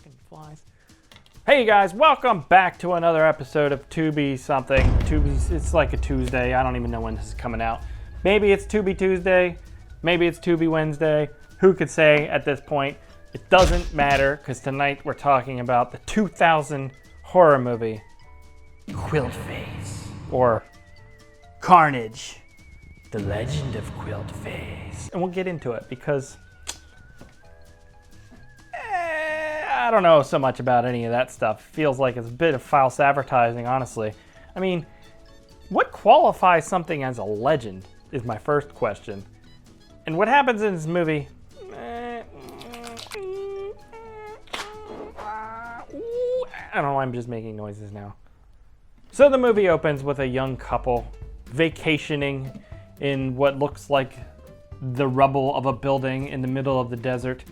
fucking flies. Hey guys, welcome back to another episode of Tubi something. Tubi's, it's like a Tuesday. I don't even know when this is coming out. Maybe it's Tubi Tuesday. Maybe it's Tubi Wednesday. Who could say at this point? It doesn't matter, because tonight we're talking about the 2000 horror movie, Quiltface, or Carnage, the Legend of Quiltface. And we'll get into it because I don't know so much about any of that stuff. Feels like it's a bit of false advertising, honestly. I mean, what qualifies something as a legend is my first question. And what happens in this movie? I don't know why I'm just making noises now. So the movie opens with a young couple vacationing in what looks like the rubble of a building in the middle of the desert.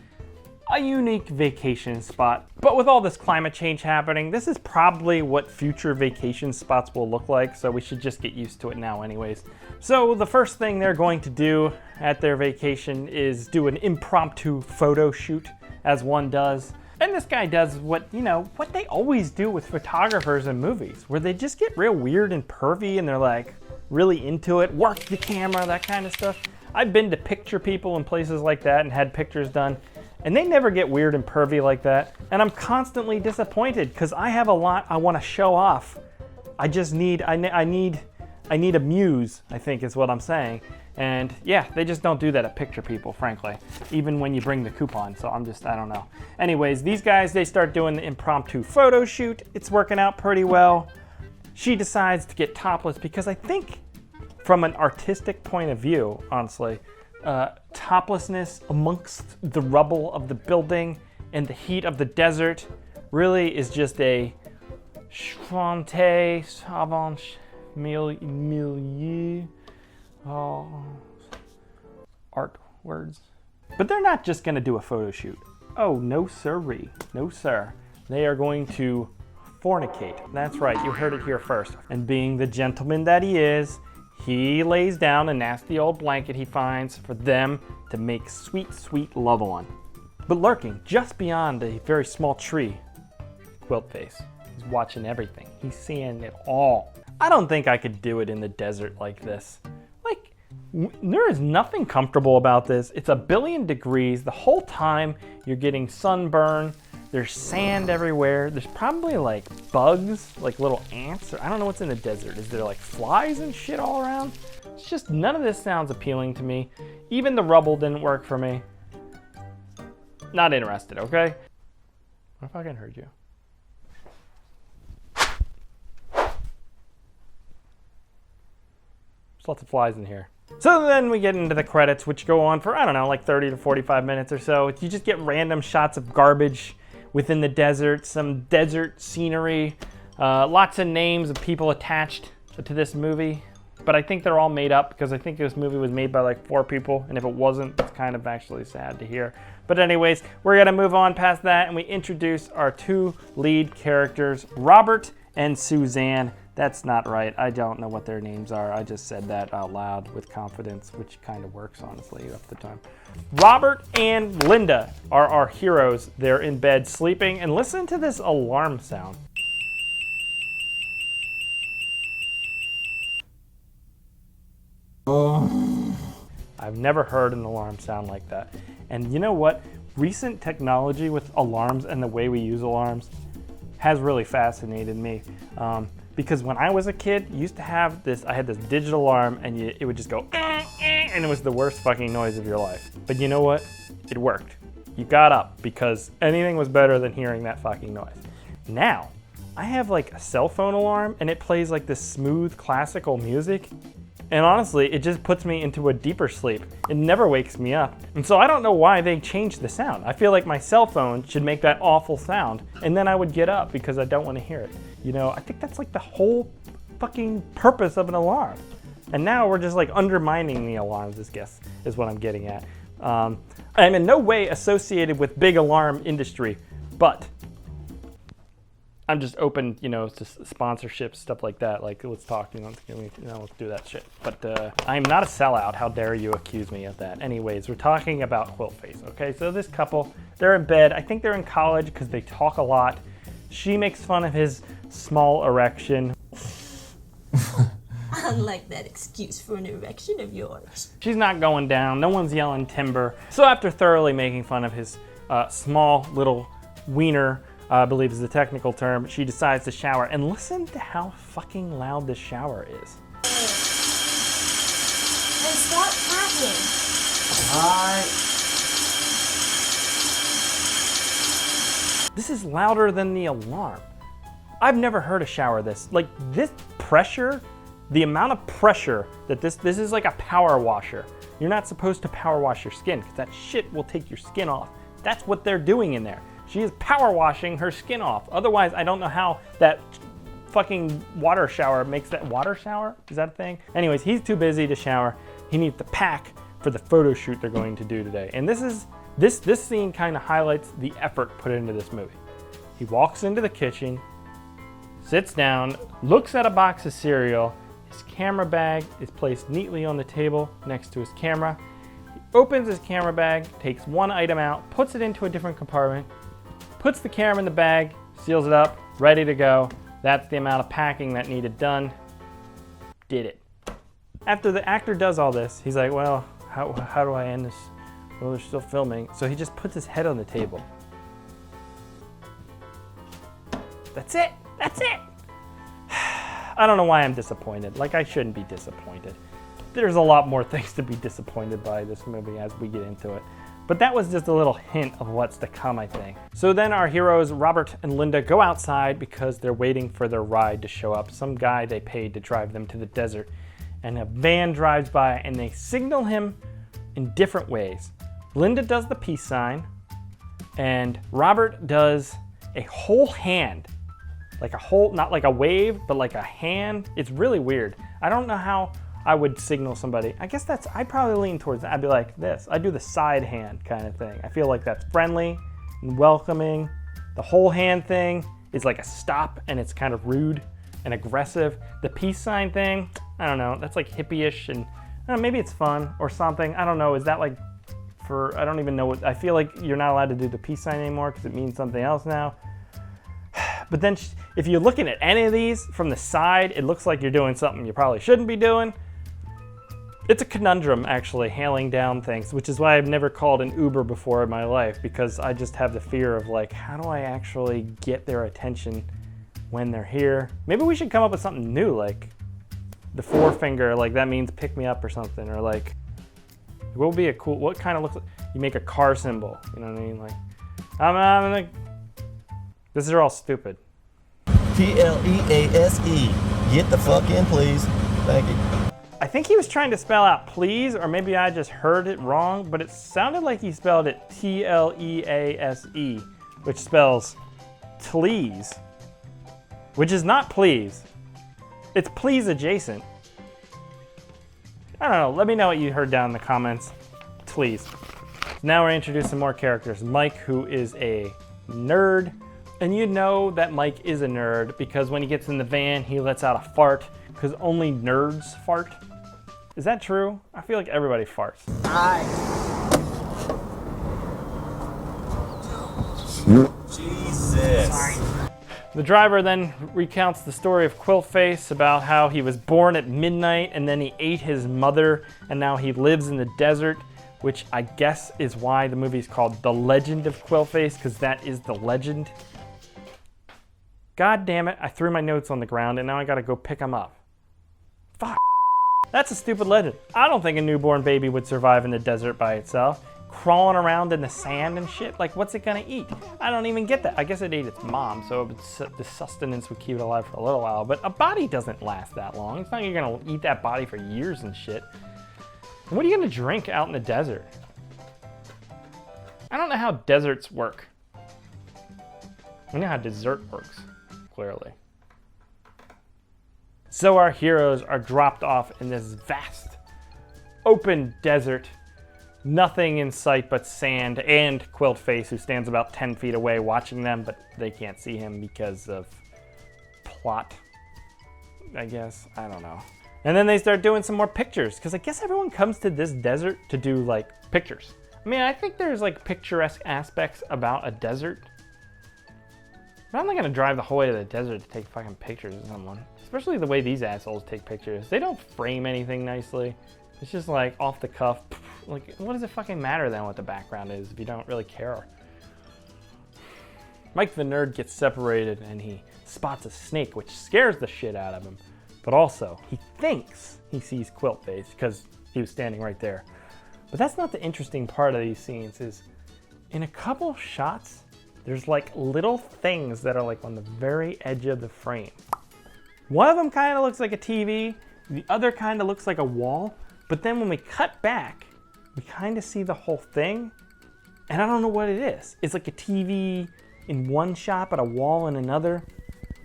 A unique vacation spot. But with all this climate change happening, this is probably what future vacation spots will look like, so we should just get used to it now anyways. So the first thing they're going to do at their vacation is do an impromptu photo shoot, as one does. And this guy does what, you know, what they always do with photographers in movies, where they just get real weird and pervy and they're like really into it, work the camera, that kind of stuff. I've been to picture people in places like that and had pictures done, and they never get weird and pervy like that. And I'm constantly disappointed because I have a lot I want to show off. I just need, I need a muse, I think is what I'm saying. And yeah, they just don't do that at picture people, frankly, even when you bring the coupon. So I don't know. Anyways, these guys, they start doing the impromptu photo shoot. It's working out pretty well. She decides to get topless because I think from an artistic point of view, honestly, toplessness amongst the rubble of the building and the heat of the desert really is just a chanté savant milieu. Art words. But they're not just gonna do a photo shoot. Oh, no sirree. No sir. They are going to fornicate. That's right, you heard it here first. And being the gentleman that he is, he lays down a nasty old blanket he finds for them to make sweet, sweet love on. But lurking just beyond a very small tree, Quiltface. He's watching everything. He's seeing it all. I don't think I could do it in the desert like this. There is nothing comfortable about this. It's 1 billion degrees. The whole time you're getting sunburn. There's sand everywhere. There's probably like bugs, like little ants. Or I don't know what's in the desert. Is there like flies and shit all around? It's just none of this sounds appealing to me. Even the rubble didn't work for me. Not interested, okay? I fucking heard you. There's lots of flies in here. So then we get into the credits, which go on for, I don't know, like 30 to 45 minutes or so. You just get random shots of garbage within the desert, some desert scenery, lots of names of people attached to this movie. But I think they're all made up because I think this movie was made by like 4 people. And if it wasn't, it's kind of actually sad to hear. But anyways, we're going to move on past that and we introduce our 2 lead characters, Robert and Suzanne. That's not right. I don't know what their names are. I just said that out loud with confidence, which kind of works, honestly, at the time. Robert and Linda are our heroes. They're in bed sleeping, and listen to this alarm sound. I've never heard an alarm sound like that. And you know what? Recent technology with alarms and the way we use alarms has really fascinated me. Because when I was a kid, I used to have this, I had this digital alarm and it would just go, and it was the worst fucking noise of your life. But you know what? It worked. You got up because anything was better than hearing that fucking noise. Now, I have like a cell phone alarm and it plays like this smooth classical music. And honestly, it just puts me into a deeper sleep. It never wakes me up. And so I don't know why they changed the sound. I feel like my cell phone should make that awful sound and then I would get up because I don't want to hear it. You know, I think that's like the whole fucking purpose of an alarm. And now we're just like undermining the alarms, I guess, is what I'm getting at. I'm in no way associated with big alarm industry, but I'm just open, you know, to sponsorships, stuff like that. Like, let's talk, you know, let's do that shit. But I'm not a sellout. How dare you accuse me of that? Anyways, we're talking about Quiltface, okay? So this couple, they're in bed. I think they're in college because they talk a lot. She makes fun of his small erection. I like that excuse for an erection of yours. She's not going down. No one's yelling timber. So after thoroughly making fun of his small little wiener, I believe is the technical term, she decides to shower. And listen to how fucking loud this shower is. And stop hacking. Alright. This is louder than the alarm. I've never heard a shower this. Like, this pressure, the amount of pressure that this is like a power washer. You're not supposed to power wash your skin because that shit will take your skin off. That's what they're doing in there. She is power washing her skin off. Otherwise, I don't know how that fucking water shower makes that water shower. Is that a thing? Anyways, he's too busy to shower. He needs to pack for the photo shoot they're going to do today. And this scene kind of highlights the effort put into this movie. He walks into the kitchen, sits down, looks at a box of cereal. His camera bag is placed neatly on the table next to his camera. He opens his camera bag, takes one item out, puts it into a different compartment, puts the camera in the bag, seals it up, ready to go. That's the amount of packing that needed done. Did it. After the actor does all this, he's like, well, how do I end this? Well, they're still filming. So he just puts his head on the table. That's it. That's it. I don't know why I'm disappointed. Like, I shouldn't be disappointed. There's a lot more things to be disappointed by this movie as we get into it. But that was just a little hint of what's to come, I think. So then our heroes, Robert and Linda, go outside because they're waiting for their ride to show up. Some guy they paid to drive them to the desert. And a van drives by and they signal him in different ways. Linda does the peace sign and Robert does a whole hand. Like a whole, not like a wave, but like a hand. It's really weird. I don't know how I would signal somebody. I guess I'd probably lean towards that. I'd be like this. I'd do the side hand kind of thing. I feel like that's friendly and welcoming. The whole hand thing is like a stop and it's kind of rude and aggressive. The peace sign thing, I don't know. That's like hippie-ish and I don't know, maybe it's fun or something. I don't know. Is that like I don't even know what, I feel like you're not allowed to do the peace sign anymore because it means something else now. But then if you're looking at any of these from the side, it looks like you're doing something you probably shouldn't be doing. It's a conundrum, actually, hailing down things, which is why I've never called an Uber before in my life, because I just have the fear of, like, how do I actually get their attention when they're here? Maybe we should come up with something new, like the forefinger, like that means pick me up or something, or like, what would be a cool, what kind of looks like, you make a car symbol, you know what I mean? Like, I'm like, this is all stupid. P-L-E-A-S-E. Get the fuck in, please. Thank you. I think he was trying to spell out please, or maybe I just heard it wrong, but it sounded like he spelled it T-L-E-A-S-E, which spells please, which is not please. It's please adjacent. I don't know. Let me know what you heard down in the comments, please. Now we're introducing more characters. Mike, who is a nerd. And you know that Mike is a nerd because when he gets in the van, he lets out a fart because only nerds fart. Is that true? I feel like everybody farts. Jesus. Sorry. The driver then recounts the story of Quiltface about how he was born at midnight and then he ate his mother and now he lives in the desert, which I guess is why the movie is called The Legend of Quiltface, because that is the legend. God damn it, I threw my notes on the ground and now I gotta go pick them up. Fuck. That's a stupid legend. I don't think a newborn baby would survive in the desert by itself. Crawling around in the sand and shit. Like, what's it gonna eat? I don't even get that. I guess it ate its mom, so the sustenance would keep it alive for a little while. But a body doesn't last that long. It's not like you're gonna eat that body for years and shit. And what are you gonna drink out in the desert? I don't know how deserts work. I know how dessert works, clearly. So our heroes are dropped off in this vast, open desert Nothing in sight but sand and Quiltface, who stands about 10 feet away watching them, but they can't see him because of plot, I guess. I don't know. And then they start doing some more pictures, because I guess everyone comes to this desert to do, like, pictures. I mean, I think there's, like, picturesque aspects about a desert. But I'm not gonna drive the whole way to the desert to take fucking pictures of someone. Especially the way these assholes take pictures. They don't frame anything nicely. It's just, like, off the cuff. Like, what does it fucking matter then what the background is if you don't really care? Mike the nerd gets separated and he spots a snake, which scares the shit out of him. But also, he thinks he sees Quiltface because he was standing right there. But that's not the interesting part of these scenes, is in a couple shots, there's like little things that are like on the very edge of the frame. One of them kind of looks like a TV, the other kind of looks like a wall, but then when we cut back, we kind of see the whole thing, and I don't know what it is. It's like a TV in one shot, but a wall in another.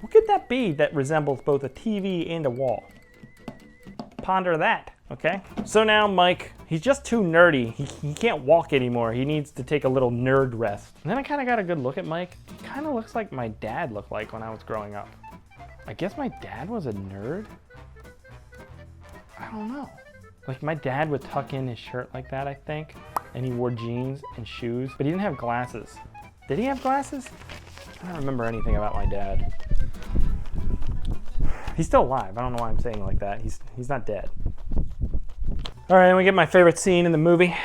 What could that be that resembles both a TV and a wall? Ponder that, okay? So now Mike, he's just too nerdy. He can't walk anymore. He needs to take a little nerd rest. And then I kind of got a good look at Mike. He kind of looks like my dad looked like when I was growing up. I guess my dad was a nerd? I don't know. Like, my dad would tuck in his shirt like that, I think. And he wore jeans and shoes, but he didn't have glasses. Did he have glasses? I don't remember anything about my dad. He's still alive. I don't know why I'm saying it like that. He's not dead. All right, and we get my favorite scene in the movie.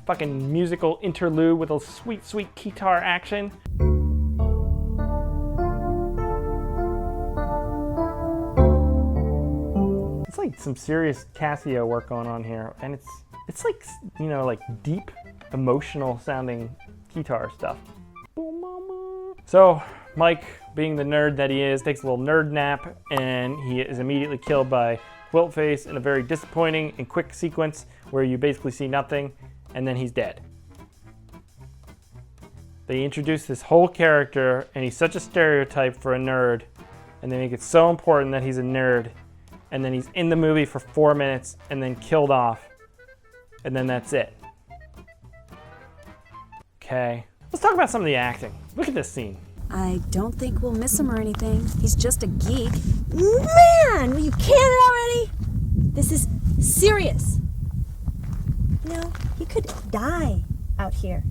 Fucking musical interlude with a sweet, sweet guitar action. It's like some serious Casio work going on here, and it's like, you know, like deep, emotional sounding guitar stuff. So Mike, being the nerd that he is, takes a little nerd nap, and he is immediately killed by Quiltface in a very disappointing and quick sequence where you basically see nothing, and then he's dead. They introduce this whole character, and he's such a stereotype for a nerd, and they make it so important that he's a nerd, and then he's in the movie for 4 minutes and then killed off, and then that's it. Okay, let's talk about some of the acting. Look at this scene. I don't think we'll miss him or anything. He's just a geek. Man, will you can it already? This is serious. You know, he could die out here.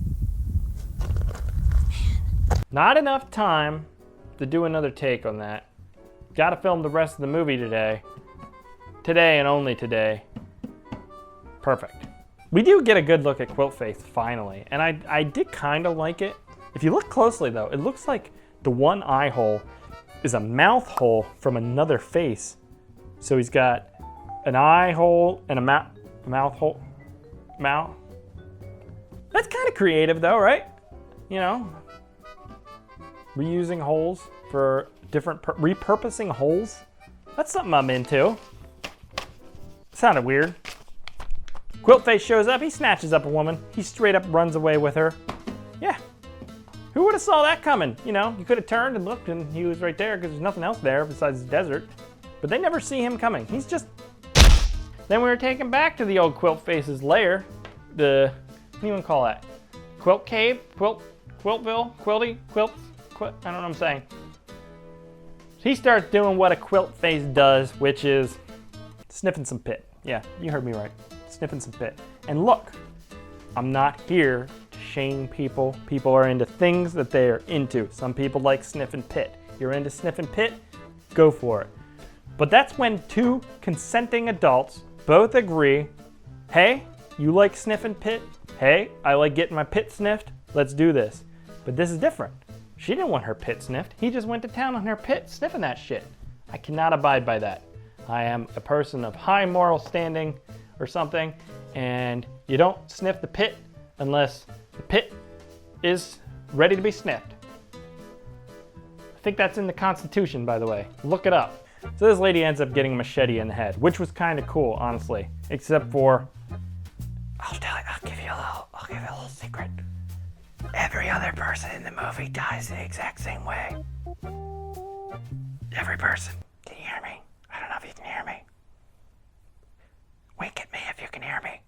Not enough time to do another take on that. Gotta film the rest of the movie today. Today and only today. Perfect. We do get a good look at Quiltface finally, and I did kind of like it. If you look closely though, it looks like the one eye hole is a mouth hole from another face. So he's got an eye hole and a mouth hole. Mouth. That's kind of creative though, right? You know, reusing holes for different, repurposing holes. That's something I'm into. Sounded weird. Quiltface shows up, he snatches up a woman. He straight up runs away with her. Yeah. Who would have saw that coming? You know, you could have turned and looked and he was right there because there's nothing else there besides the desert. But they never see him coming. He's just... Then we were taken back to the old Quiltface's lair. What do you want to call that? Quilt cave? Quiltville? Quilty? I don't know what I'm saying. He starts doing what a Quiltface does, which is sniffing some pit. Yeah, you heard me right. Sniffing some pit. And look, I'm not here to shame people. People are into things that they are into. Some people like sniffing pit. You're into sniffing pit? Go for it. But that's when two consenting adults both agree, hey, you like sniffing pit? Hey, I like getting my pit sniffed. Let's do this. But this is different. She didn't want her pit sniffed. He just went to town on her pit sniffing that shit. I cannot abide by that. I am a person of high moral standing or something, and you don't sniff the pit unless the pit is ready to be sniffed. I think that's in the Constitution, by the way. Look it up. So this lady ends up getting a machete in the head, which was kind of cool, honestly. Except for, I'll give you a little secret. Every other person in the movie dies the exact same way. Every person. Can you hear me? I don't know if you can hear me. Wink at me if you can hear me.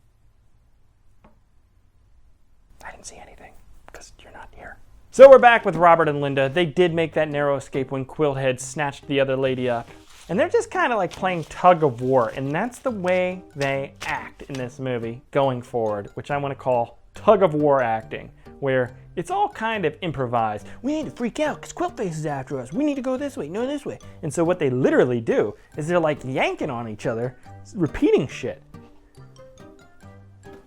didn't see anything because you're not here. So we're back with Robert and Linda. They did make that narrow escape when Quilthead snatched the other lady up. And they're just kind of like playing tug of war. And that's the way they act in this movie going forward, which I want to call tug of war acting, where it's all kind of improvised. We need to freak out because Quiltface is after us. We need to go this way, no this way. And so what they literally do is they're like yanking on each other, repeating shit.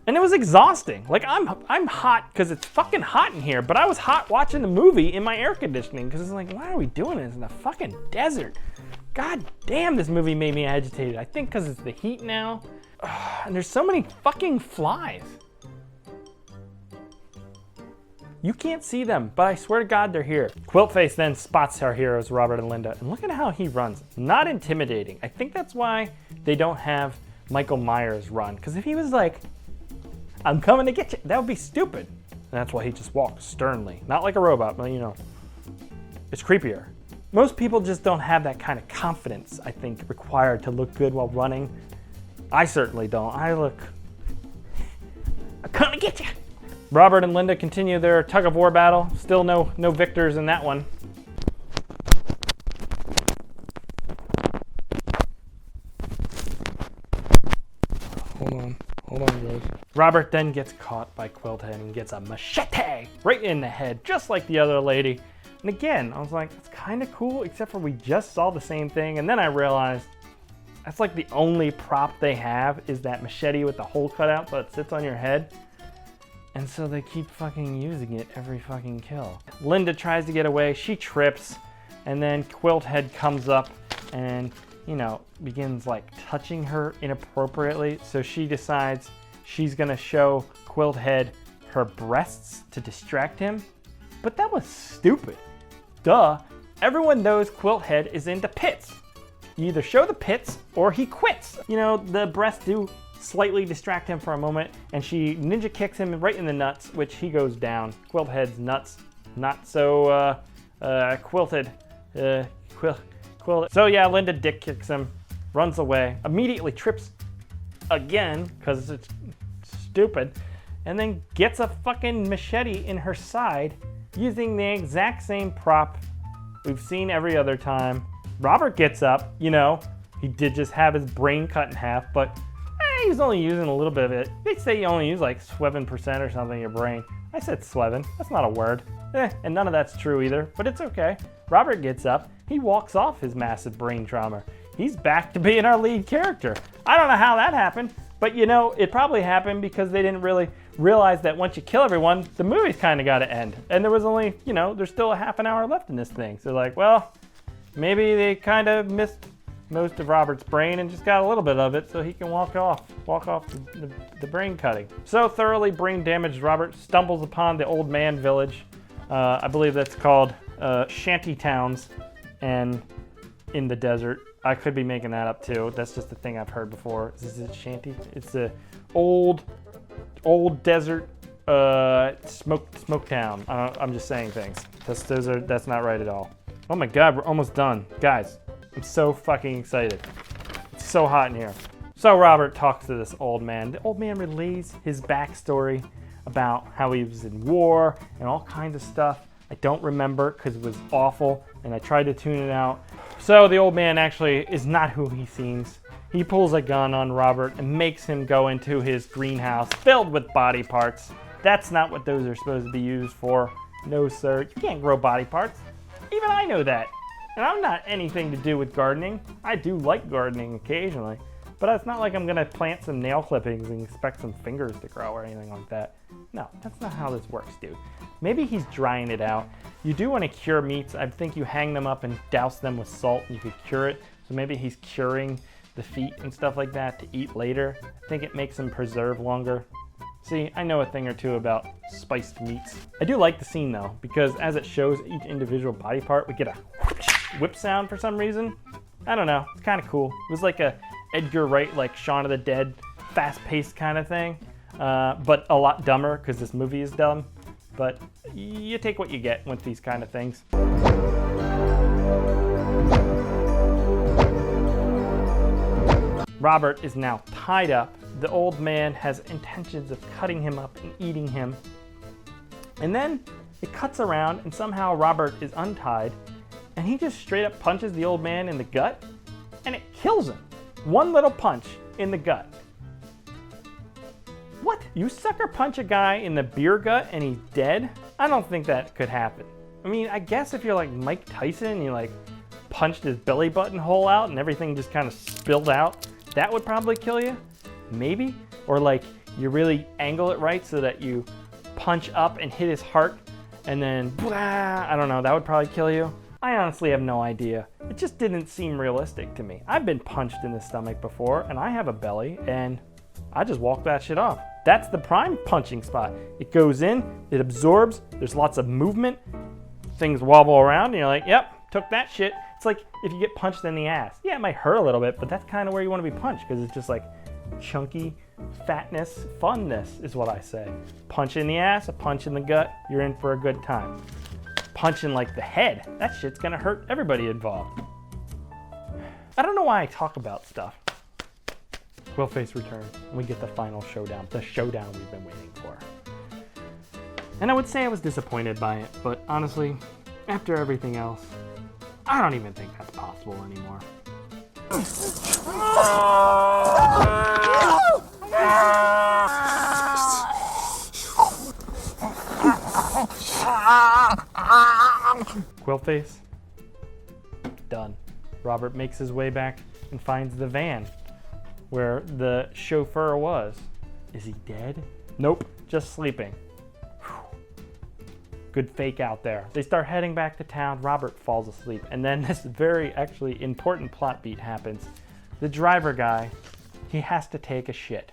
And it was exhausting. Like, I'm hot because it's fucking hot in here, but I was hot watching the movie in my air conditioning because it's like, why are we doing this in the fucking desert? God damn, this movie made me agitated. I think because it's the heat now. And there's so many fucking flies. You can't see them, but I swear to God they're here. Quiltface then spots our heroes, Robert and Linda, and look at how he runs. Not intimidating. I think that's why they don't have Michael Myers run, because if he was like, I'm coming to get you, that would be stupid. And that's why he just walks sternly. Not like a robot, but you know, it's creepier. Most people just don't have that kind of confidence, I think, required to look good while running. I certainly don't. I'm coming to get you. Robert and Linda continue their tug of war battle. Still no victors in that one. Hold on, guys. Robert then gets caught by Quilthead and gets a machete right in the head, just like the other lady. And again, I was like, it's kind of cool, except for we just saw the same thing. And then I realized that's like the only prop they have is that machete with the hole cut out so it sits on your head. And so they keep fucking using it every fucking kill. Linda tries to get away, she trips, and then Quilthead comes up and, you know, begins like touching her inappropriately. So she decides she's gonna show Quilthead her breasts to distract him. But that was stupid. Duh, everyone knows Quilthead is into pits. You either show the pits or he quits. You know, the breasts do slightly distract him for a moment, and she ninja kicks him right in the nuts, which he goes down. Quilthead's nuts, not so quilted. So yeah, Linda dick kicks him, runs away, immediately trips again, because it's stupid, and then gets a fucking machete in her side using the exact same prop we've seen every other time. Robert gets up, you know, he did just have his brain cut in half, but he's only using a little bit of it. They say you only use like 7% or something of your brain. I said 7, that's not a word. And none of that's true either, but it's okay. Robert gets up, he walks off his massive brain trauma. He's back to being our lead character. I don't know how that happened, but you know, it probably happened because they didn't really realize that once you kill everyone, the movie's kind of got to end. And there was only, you know, there's still a half an hour left in this thing. So like, well, maybe they kind of missed most of Robert's brain and just got a little bit of it so he can walk off the brain cutting. So thoroughly brain damaged Robert stumbles upon the old man village. I believe that's called shanty towns and in the desert. I could be making that up too. That's just a thing I've heard before. Is it shanty? It's the old desert smoke town. I'm just saying things. That's not right at all. Oh my God, we're almost done. Guys, I'm so fucking excited. It's so hot in here. So Robert talks to this old man. The old man relays his backstory about how he was in war and all kinds of stuff. I don't remember because it was awful and I tried to tune it out. So the old man actually is not who he seems. He pulls a gun on Robert and makes him go into his greenhouse filled with body parts. That's not what those are supposed to be used for. No, sir. You can't grow body parts. Even I know that. And I'm not anything to do with gardening. I do like gardening occasionally, but it's not like I'm gonna plant some nail clippings and expect some fingers to grow or anything like that. No, that's not how this works, dude. Maybe he's drying it out. You do want to cure meats. I think you hang them up and douse them with salt and you could cure it. So maybe he's curing the feet and stuff like that to eat later. I think it makes them preserve longer. See, I know a thing or two about spiced meats. I do like the scene though, because as it shows each individual body part, we get a whip sound for some reason. I don't know, it's kind of cool. It was like a Edgar Wright, like Shaun of the Dead, fast-paced kind of thing, but a lot dumber because this movie is dumb. But you take what you get with these kind of things. Robert is now tied up. The old man has intentions of cutting him up and eating him. And then it cuts around and somehow Robert is untied and he just straight up punches the old man in the gut and it kills him. One little punch in the gut. What? You sucker punch a guy in the beer gut and he's dead? I don't think that could happen. I mean, I guess if you're like Mike Tyson and you like punched his belly button hole out and everything just kind of spilled out, that would probably kill you. Maybe. Or like you really angle it right so that you punch up and hit his heart and then blah, I don't know, that would probably kill you. I honestly have no idea. It just didn't seem realistic to me. I've been punched in the stomach before and I have a belly and I just walk that shit off. That's the prime punching spot. It goes in, it absorbs, there's lots of movement, things wobble around and you're like, yep, took that shit. It's like if you get punched in the ass. Yeah, it might hurt a little bit, but that's kind of where you want to be punched because it's just like chunky fatness, funness is what I say. Punch in the ass, a punch in the gut, you're in for a good time. Punch in like the head, that shit's gonna hurt everybody involved. I don't know why I talk about stuff. Quiltface returns and we get the final showdown, the showdown we've been waiting for. And I would say I was disappointed by it, but honestly, after everything else, I don't even think that's possible anymore. Quiltface, done. Robert makes his way back and finds the van where the chauffeur was. Is he dead? Nope, just sleeping. Whew. Good fake out there. They start heading back to town. Robert falls asleep. And then this very actually important plot beat happens. The driver guy, he has to take a shit.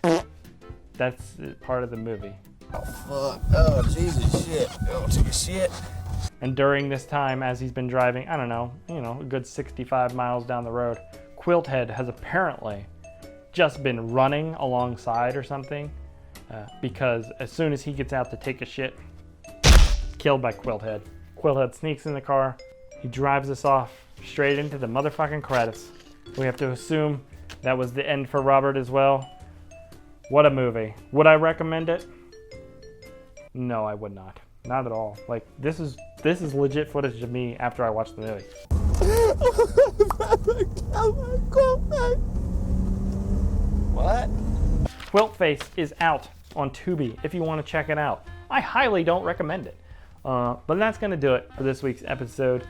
That's part of the movie. Oh, fuck. Oh, Jesus, shit. Oh, take a shit. And during this time, as he's been driving, I don't know, a good 65 miles down the road, Quilthead has apparently just been running alongside or something because as soon as he gets out to take a shit, killed by Quilthead. Quilthead sneaks in the car. He drives us off straight into the motherfucking credits. We have to assume that was the end for Robert as well. What a movie. Would I recommend it? No, I would not. Not at all. Like, this is legit footage of me after I watched the movie. What? Quiltface is out on Tubi if you want to check it out. I highly don't recommend it. But that's going to do it for this week's episode.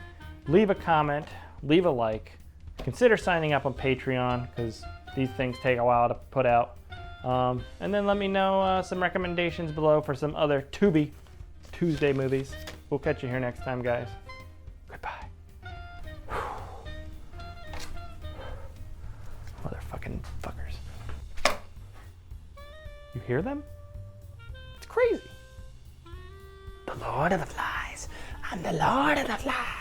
Leave a comment, leave a like, consider signing up on Patreon because these things take a while to put out. And then let me know some recommendations below for some other Tubi Tuesday movies. We'll catch you here next time, guys. Goodbye. Motherfucking fuckers. You hear them? It's crazy. The Lord of the Flies. I'm the Lord of the Flies.